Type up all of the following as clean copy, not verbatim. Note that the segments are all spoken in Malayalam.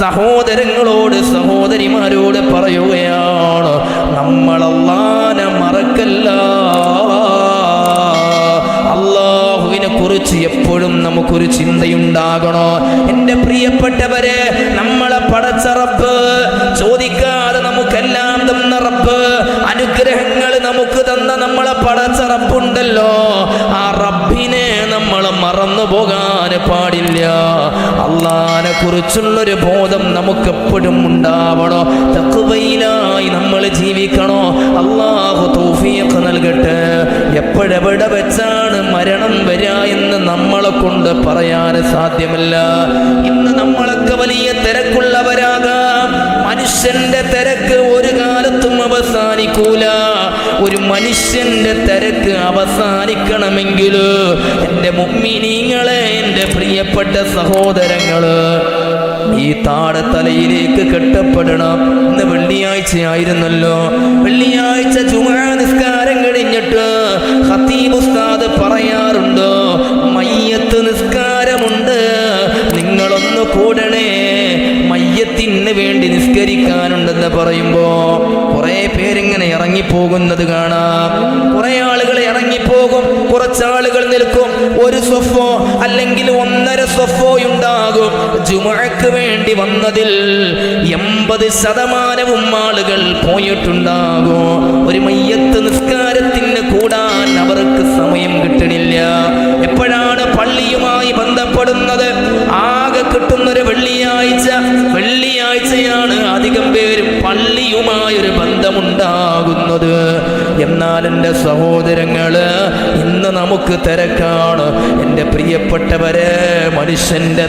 സഹോദരങ്ങളോട് സഹോദരിമാരോട് പറയുകയാണ്, നമ്മൾ അല്ലാഹനെ മറക്കല്ല. അല്ലാഹുവിനെ കുറിച്ച് എപ്പോഴും നമുക്കൊരു ചിന്തയുണ്ടാകണോ? എൻ്റെ പ്രിയപ്പെട്ടവരെ, നമ്മളെ പടച്ച റബ്ബ്, ചോദിക്കാതെ നമുക്കെല്ലാം തന്ന റബ്ബ്, അനുഗ്രഹങ്ങൾ നമുക്ക് തന്ന നമ്മളെ പടച്ച റബ്ബുണ്ടല്ലോ, ആ റബ്ബിനെ നമ്മൾ മറന്നു പോകാൻ പാടില്ല. അല്ലാഹനെ കുറിച്ചുള്ളൊരു ബോധം നമുക്കെപ്പോഴും ഉണ്ടാവണോ? തഖ്വയിലായി നമ്മൾ ജീവിക്കണോ? അല്ലാഹു തൗഫീഖ് നൽകട്ടെ. എപ്പോഴെവിടെ വെച്ചാണ് മരണം വരിക എന്ന് നമ്മളെ കൊണ്ട് പറയാൻ സാധ്യമല്ല. ഇന്ന് നമ്മളൊക്കെ വലിയ തിരക്കുള്ളവരാകാം. മനുഷ്യന്റെ തിരക്ക് ഒരു കാലത്തും അവസാനിക്കൂല. ഒരു മനുഷ്യന്റെ തിരക്ക് അവസാനിക്കണമെങ്കിൽ എൻ്റെ മുഅ്മിനീങ്ങളെ, എൻ്റെ പ്രിയപ്പെട്ട സഹോദരങ്ങള്, ഈ താടത്തലയിലേക്ക് കെട്ടപ്പെടണം. ഇന്ന് വെള്ളിയാഴ്ചയായിരുന്നല്ലോ. വെള്ളിയാഴ്ച ജുമുഅ നിസ്കാരം കഴിഞ്ഞിട്ട് ഖതീബ് ഉസ്താദ് പറയാറുണ്ട്, മയ്യത്ത് നിസ്കാരമുണ്ട്, നിങ്ങളൊന്ന് കൂടണേ, മയ്യത്തിന് വേണ്ടി നിസ്കരിക്കാനുണ്ടെന്ന് പറയുമ്പോ കുറെ പേരിങ്ങനെ ഇറങ്ങിപ്പോകുന്നത് കാണാം. കുറെ ആളുകൾ ഇറങ്ങിപ്പോകും, കുറച്ചാളുകൾ നിൽക്കും. ഒരു സ്വഫോ അല്ലെങ്കിൽ 1.5 സ്വഫോ ഉണ്ടാകും. ജുമുഅക്ക് വേണ്ടി വന്നതിൽ 80% ആളുകൾ പോയിട്ടുണ്ടാകും. ഒരു മയ്യത്ത് നിസ്കാരത്തിന് കൂടാൻ അവർക്ക് സമയം കിട്ടണില്ല. എപ്പോഴാണ് പള്ളിയുമായി ബന്ധപ്പെടുന്നത്? ആകെ കിട്ടുന്നൊരു വെള്ളിയാഴ്ചയാണ് അധികം പേരും പള്ളിയുമായൊരു ബന്ധമുണ്ടാകുന്നത്. എന്നാൽ എൻ്റെ സഹോദരങ്ങള്, ഇന്ന് നമുക്ക് തിരക്കാണ്. എൻ്റെ പ്രിയപ്പെട്ടവരെ, മനുഷ്യന്റെ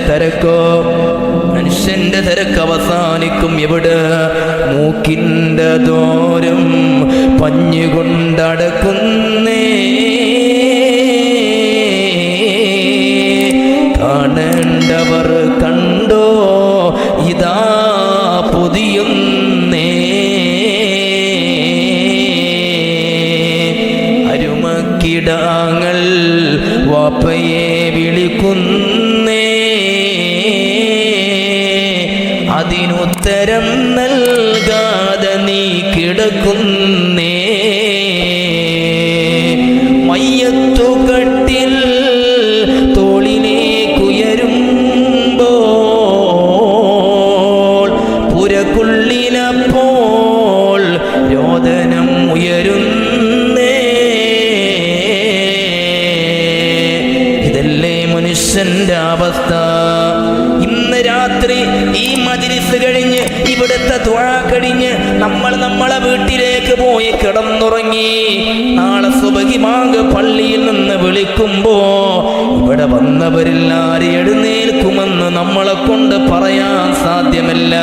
തിരക്ക് അവസാനിക്കും എവിടെ? മൂക്കിൻ്റെ ദൂരം പഞ്ഞുകൊണ്ടടക്കുന്നേ, കാണേണ്ടവർ കണ്ടോ, ഇതാ പൊതിയുന്നേ, അരുമക്കിടാങ്ങൾ വാപ്പയെ വിളിക്കുന്നേ, അതിനുത്തരം നൽകാതെ നീ കിടക്കുന്നേ, മയ്യത്തുകട്ടിൽ തോളിലേക്കുയരുമ്പോൾ പുരക്കുള്ളിലപ്പോൾ രോദനം ഉയരുന്നേ. ഇതല്ലേ മനുഷ്യന്റെ അവസ്ഥ? ഇന്ന് രാത്രി ഈ മജ്‌ലിസ് കഴിഞ്ഞ്, ഇവിടുത്തെ ദുആ കഴിഞ്ഞ് നമ്മൾ നമ്മളെ വീട്ടിലേക്ക് പോയി കിടന്നുറങ്ങി. നാളെ സുബഹി ബാങ്ക് പള്ളിയിൽ നിന്ന് വിളിക്കുമ്പോ ഇവിടെ വന്നവരിൽ ആര് എഴുന്നേൽക്കുമെന്ന് നമ്മളെ കൊണ്ട് പറയാൻ സാധ്യമല്ല.